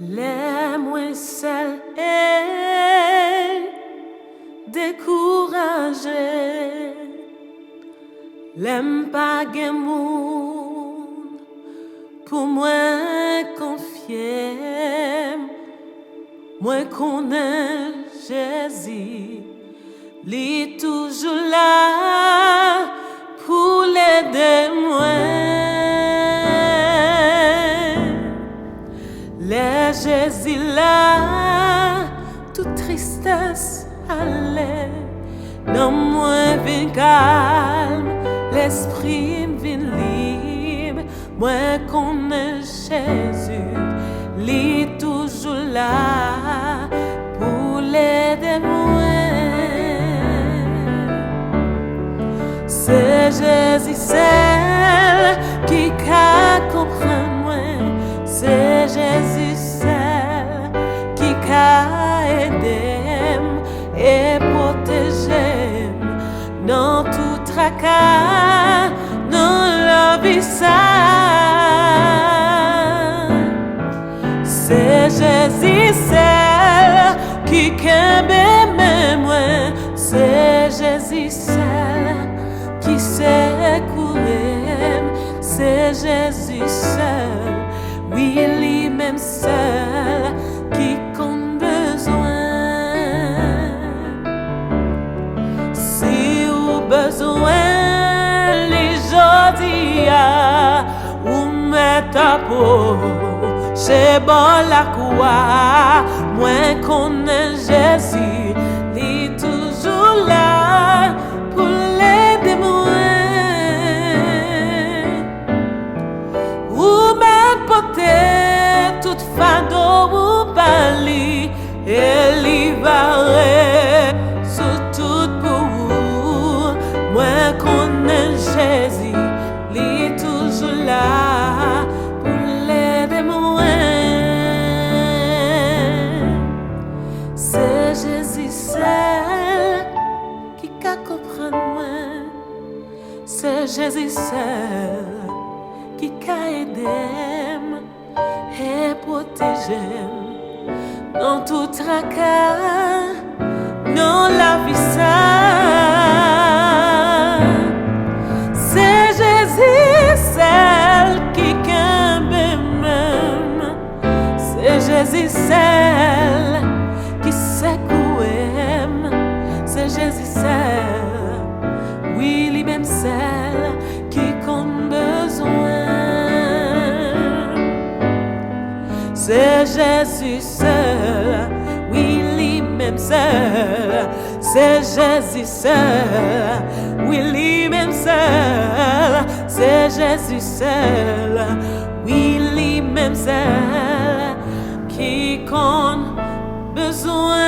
Les moins seuls et découragés, l'aime pas gen moun pour moi confier. Moi connais Jésus, lui toujours là pour l'aider moi. Les Jésus là, toute tristesse allait, non moi vin calme, l'esprit vin libre. Moi connais Jésus, lui toujours là pour l'aider moi. C'est Jésus seul qui comprend moi. C'est Jésus seul qui aide et protéger dans tout tracas, dans la vie ça. C'est Jésus seul qui aime moi. C'est Jésus seul qui sait courir. C'est Jésus seul, oui, lui-même seul qui compte besoin. Si vous besoin, les jodis ou mettre à peau, c'est bon la croix. Moi connais Jésus, il est toujours là pour l'aider moi. Ou même porter toute fardeau ou bali et livrer sur tout pour vous. Moi connais Jésus, il est toujours là pour l'aider moi. C'est Jésus seul qui comprend moi. C'est Jésus seul qui aide et protège dans tout tracas, dans la vie ça. C'est Jésus seul qui aime même. C'est Jésus seul qui sait courir. C'est Jésus seul, oui, lui-même seul qui compte besoin. C'est Jésus seul, oui, lui-même seul. C'est Jésus seul, oui, lui-même seul. C'est Jésus seul, oui, lui-même seul qui compte besoin.